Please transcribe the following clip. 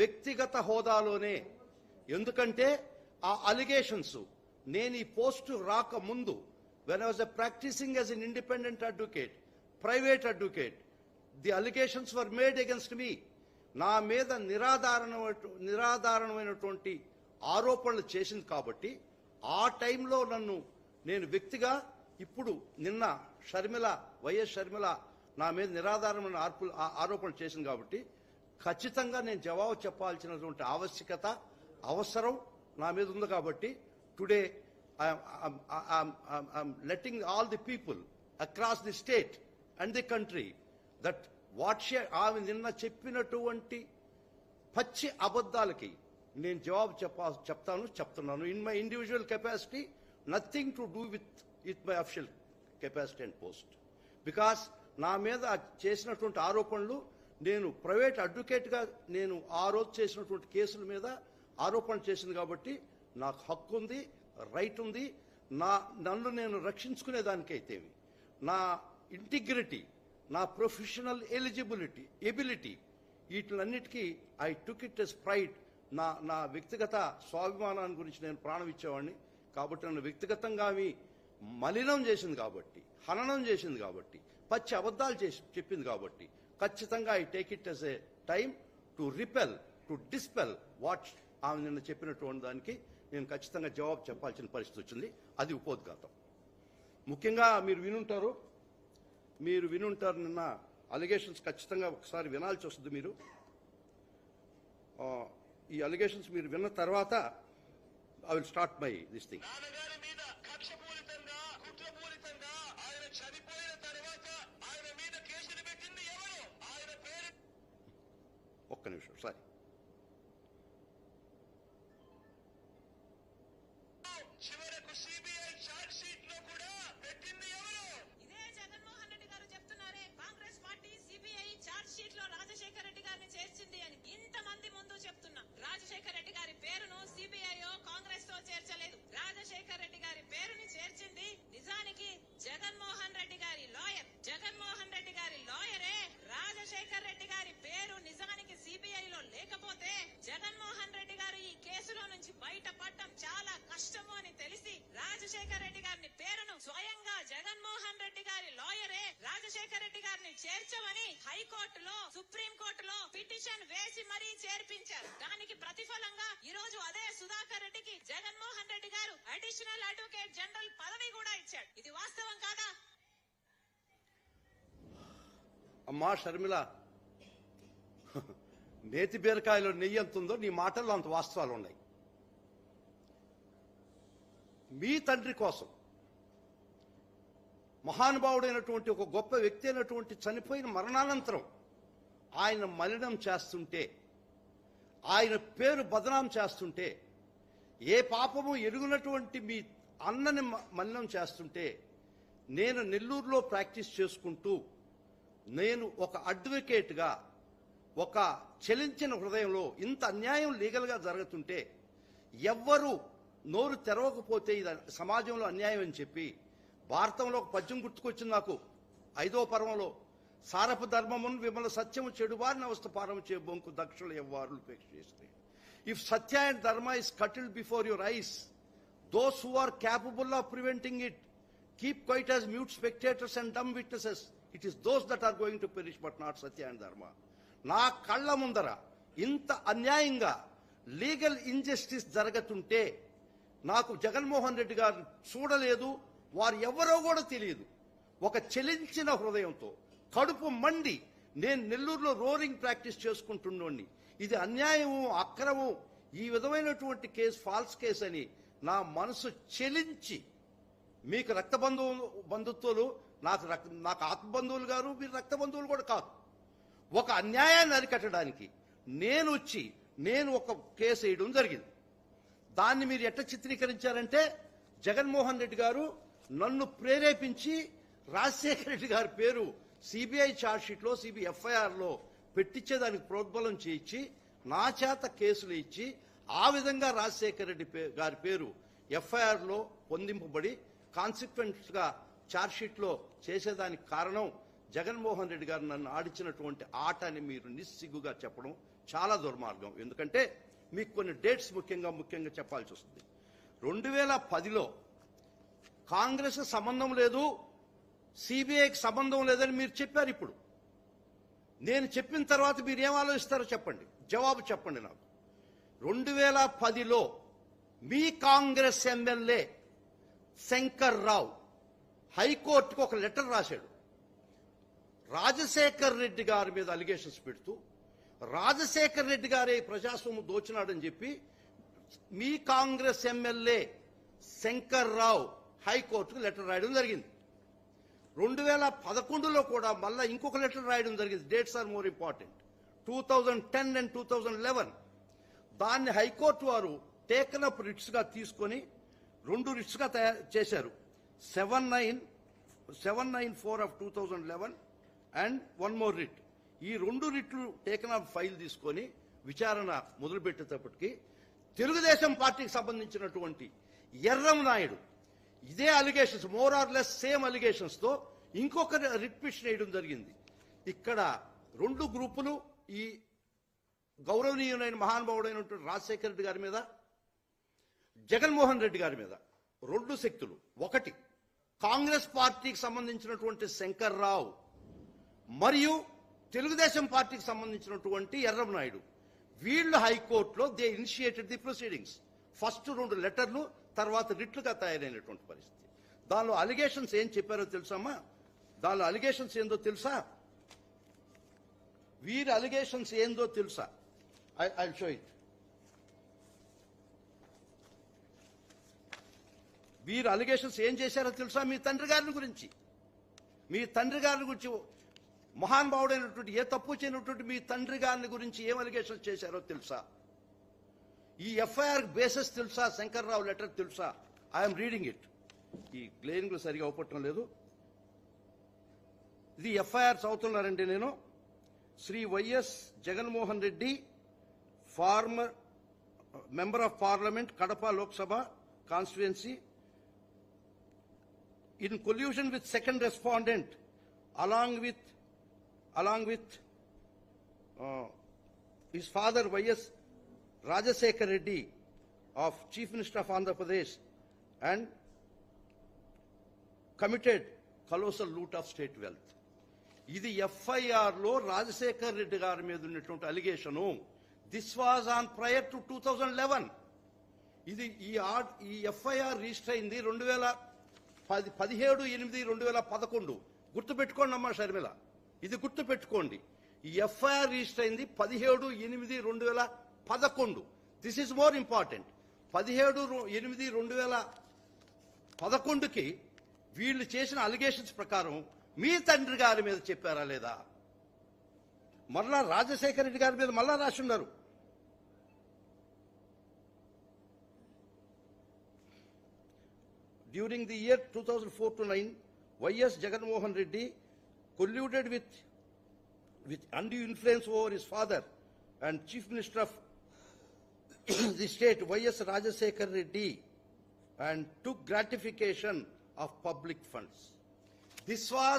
వ్యక్తిగత హోదాలోనే. ఎందుకంటే ఆ అలిగేషన్స్ నేను ఈ పోస్టు రాకముందు when I was practicing as an independent advocate, private advocate, the allegations were made against me. నా మీద నిరాధారణమైనటువంటి ఆరోపణలు చేసింది కాబట్టి ఆ టైంలో నేను వ్యక్తిగా ఇప్పుడు నిన్న వైఎస్ షర్మిల నా మీద నిరాధారమైన ఆరోపణలు చేసింది కాబట్టి ఖచ్చితంగా నేను జవాబు చెప్పాల్సినటువంటి అవసరం నా మీద ఉంది కాబట్టి today I'm letting all the people across the state and the country that ఆమె నిన్న చెప్పినటువంటి పచ్చి అబద్ధాలకి నేను జవాబు చెప్తున్నాను. In my individual capacity, nothing to do with my official capacity and post. Because నా మీద చేసినటువంటి ఆరోపణలు నేను ప్రైవేట్ అడ్వకేట్గా నేను ఆ రోజు చేసినటువంటి కేసుల మీద ఆరోపణలు చేసింది కాబట్టి నాకు హక్కు ఉంది, రైట్ ఉంది. నన్ను నేను రక్షించుకునేదానికైతేవి నా ఇంటిగ్రిటీ, నా ప్రొఫెషనల్ ఎబిలిటీ వీటిలన్నిటికీ I took it as pride. నా వ్యక్తిగత స్వాభిమానాన్ని గురించి నేను ప్రాణం ఇచ్చేవాడిని కాబట్టి నన్ను వ్యక్తిగతంగా మలినం చేసింది కాబట్టి, హననం చేసింది కాబట్టి, పచ్చి అబద్ధాలు చెప్పింది కాబట్టి ఖచ్చితంగా I take it as a time to dispel what ఆమె నిన్న చెప్పినటువంటి దానికి నేను ఖచ్చితంగా జవాబు చెప్పాల్సిన పరిస్థితి వచ్చింది. అది ఉపోద్ఘాతం. ముఖ్యంగా మీరు వినుంటారు నిన్న అలిగేషన్స్ ఖచ్చితంగా ఒకసారి వినాల్సి వస్తుంది. మీరు ఈ అలిగేషన్స్ మీరు విన్న తర్వాత I will start my this thing. ఒక్క నిమిషం సారీ. చివరకు సిబిఐ చార్జ్ షీట్ లో కూడా పెట్టింది ఎవరు? ఇదే జగన్మోహన్ రెడ్డి గారు చెప్తున్నారే Congress party CBI charge sheet లో రాజశేఖర రెడ్డి గారిని చేర్చింది అని. ఇంతమంది ముందు చెప్తున్నా రాజశేఖర రెడ్డి గారి పేరును సిబిఐ కాంగ్రెస్ తో చేర్చలేదు. రాజశేఖర రెడ్డి గారి పేరుని చేర్చింది నిజానికి జగన్మోహన్ రెడ్డి గారి లాయర్. జగన్మోహన్ రెడ్డి గారి లాయరే రాజశేఖర రెడ్డి గారి పేరు నిజానికి సిబిఐ లో లేకపోతే జగన్మోహన్ రెడ్డి గారు ఈ కేసులో నుంచి బయటపడటం చాలా కష్టము అని తెలిసి రాజశేఖర రెడ్డి గారిని పేరును స్వయంగా జగన్మోహన్ రెడ్డి గారి లాయరే రాజశేఖర రెడ్డి గారిని చేర్చమని హైకోర్టులో, సుప్రీం కోర్టులో పిటిషన్ వేసి మరీ చేర్పించారు. దానికి ప్రతిఫలంగా ఈ రోజు అదే సుధాకర్ రెడ్డికి జగన్మోహన్ రెడ్డి గారు అడిషనల్ అడ్వకేట్ జనరల్ పదవి కూడా ఇచ్చాడు. ఇది వాస్తవం కాదా? అమ్మా షర్మిల, నేతి బీరకాయలో నెయ్యి ఎంత ఉందో నీ మాటల్లో అంత వాస్తవాలు ఉన్నాయి. మీ తండ్రి కోసం మహానుభావుడైనటువంటి ఒక గొప్ప వ్యక్తి అయినటువంటి చనిపోయిన మరణానంతరం ఆయన మలినం చేస్తుంటే, ఆయన పేరు బదనాం చేస్తుంటే, ఏ పాపము ఎరుగునటువంటి మీ అన్నని మలినం చేస్తుంటే, నేను నెల్లూరులో ప్రాక్టీస్ చేసుకుంటూ నేను ఒక అడ్వకేట్గా ఒక చలించిన హృదయంలో ఇంత అన్యాయం లీగల్గా జరుగుతుంటే ఎవ్వరూ నోరు తెరవకపోతే ఇది సమాజంలో అన్యాయం అని చెప్పి భారతంలో ఒక పద్యం గుర్తుకొచ్చింది నాకు. 5వ పర్వంలో సారపు ధర్మమును విమల సత్యము చెడువారిని అవస్థ పారము చే బొంకు దక్షులు ఎవ్వారు ఉపేక్ష చేస్తే. If satya and dharma is scuttled before your eyes, those who are capable of preventing it keep quiet as mute spectators and dumb witnesses. It is those that are going to perish but not satya and dharma. నా కళ్ళ ముందర ఇంత అన్యాయంగా legal injustice జరుగుతుంటే నాకు జగన్మోహన్ రెడ్డి గారు చూడలేదు, వారు ఎవరో కూడా తెలియదు. ఒక చెలించిన హృదయంతో కడుపు మండి నేను నెల్లూరులో రోరింగ్ ప్రాక్టీస్ చేసుకుంటున్నోడిని. ఇది అన్యాయము, అక్రమము, ఈ విధమైనటువంటి కేసు ఫాల్స్ కేసు అని నా మనసు చెలించి, మీకు బంధుత్వాలు నాకు ఆత్మబంధువులు గారు, మీరు రక్త బంధువులు కూడా కాదు, ఒక అన్యాయాన్ని అరికట్టడానికి నేను ఒక కేసు వేయడం జరిగింది. దాన్ని మీరు ఎట్లా చిత్రీకరించారంటే జగన్మోహన్ రెడ్డి గారు నన్ను ప్రేరేపించి రాజశేఖర రెడ్డి గారి పేరు సిబిఐ ఛార్జ్షీట్లో, ఎఫ్ఐఆర్లో పెట్టించేదానికి ప్రోద్బలం చేయించి నా చేత కేసులు ఇచ్చి ఆ విధంగా రాజశేఖర రెడ్డి గారి పేరు ఎఫ్ఐఆర్లో పొందింపబడి కాన్సిక్వెంట్గా ఛార్జ్షీట్లో చేసేదానికి కారణం జగన్మోహన్ రెడ్డి గారు నన్ను ఆడించినటువంటి ఆట అని మీరు నిస్సిగ్గుగా చెప్పడం చాలా దుర్మార్గం. ఎందుకంటే మీకు కొన్ని డేట్స్ ముఖ్యంగా చెప్పాల్సి వస్తుంది. 2010లో కాంగ్రెస్ సంబంధం లేదు, సిబిఐకి సంబంధం లేదని మీరు చెప్పారు. ఇప్పుడు నేను చెప్పిన తర్వాత మీరు ఏం ఆలోచిస్తారో చెప్పండి, జవాబు చెప్పండి నాకు. 2010లో మీ కాంగ్రెస్ ఎమ్మెల్యే శంకర్ రావు హైకోర్టుకు ఒక లెటర్ రాశాడు. రాజశేఖర్ రెడ్డి గారి మీద అలిగేషన్స్ పెడుతూ, రాజశేఖర్ రెడ్డి గారే ప్రజాస్వామ్యం దోచినాడని చెప్పి మీ కాంగ్రెస్ ఎమ్మెల్యే శంకర్ రావు హైకోర్టుకు లెటర్ రాయడం జరిగింది. 2011లో కూడా మళ్ళా ఇంకొక లెటర్ రాయడం జరిగింది. Dates are more important. 2010 and 2011 దాన్ని హైకోర్టు వారు టేకన్ అప్ రిట్స్ గా తీసుకొని 2 రిట్స్ గా తయారు చేశారు. 794 ఆఫ్ 2011 అండ్ 1 మోర్ రిట్. ఈ 2 రిట్లు టేకన్ అప్ ఫైల్ తీసుకొని విచారణ మొదలుపెట్టేటప్పటికి తెలుగుదేశం పార్టీకి సంబంధించినటువంటి ఎర్రం నాయుడు ఇదే allegations, more or less same allegations తో ఇంకొక రిట్ పిటిషన్ వేయడం జరిగింది. ఇక్కడ 2 గ్రూపులు, ఈ గౌరవనీయులైన మహానుభావుడైనటువంటి రాజశేఖర రెడ్డి గారి మీద, జగన్మోహన్ రెడ్డి గారి మీద 2 శక్తులు. ఒకటి కాంగ్రెస్ పార్టీకి సంబంధించినటువంటి శంకర్ రావు మరియు తెలుగుదేశం పార్టీకి సంబంధించినటువంటి ఎర్రం నాయుడు. వీళ్ళు హైకోర్టులో they initiated the proceedings. First 2 లెటర్లు, తర్వాత రిట్లుగా తయారైనటువంటి పరిస్థితి. దానిలో అలిగేషన్స్ ఏం చెప్పారో తెలుసమ్మా? దానిలో అలిగేషన్స్ ఏందో తెలుసా? వీరి అలిగేషన్స్ ఏందో తెలుసా? I show it. వీరు అలిగేషన్స్ ఏం చేశారో తెలుసా? మీ తండ్రి గారిని గురించి, మహానుభావుడైనటువంటి, ఏ తప్పు చేయనటువంటి మీ తండ్రి గారిని గురించి ఏం అలిగేషన్స్ చేశారో తెలుసా? ఈ ఎఫ్ఐఆర్ బేసిస్ తెలుసా? శంకర్రావు లెటర్ తెలుసా? I'm reading it. ఈ గ్లేరింగ్ సరిగా అవపట్టడం లేదు. ఇది ఎఫ్ఐఆర్ చదువుతున్నారండి నేను. Shri YS Jaganmohan Reddy, former member of parliament, Kadapa Lok Sabha constituency, in collusion with second respondent along with his father Y.S. Rajasekhar Reddy of Chief Minister of Andhra Pradesh, and committed colossal loot of state wealth. ఇది FIR లో రాజశేఖర్ రెడ్డి గారి మీద ఉన్నటువంటి allegation. This was on prior to 2011. ఇది ఈ FIR register అయింది 17/8/2011. గుర్తుపెట్టుకోండి అమ్మా షర్మిల, ఇది గుర్తుపెట్టుకోండి. ఈ ఎఫ్ఐఆర్ రిజిస్టర్ అయింది 17/8/2011. This is more important. 17/8/2011కి వీళ్ళు చేసిన అలిగేషన్స్ ప్రకారం మీ తండ్రి గారి మీద చెప్పారా లేదా? మరలా రాజశేఖర రెడ్డి గారి మీద మళ్ళా రాసి ఉన్నారు. During the year 2004 to 9, Y.S. Jaganmohan Reddy colluded with undue influence over his father and Chief Minister of the state, Y.S. Rajasekhar Reddy, and took gratification of public funds. This was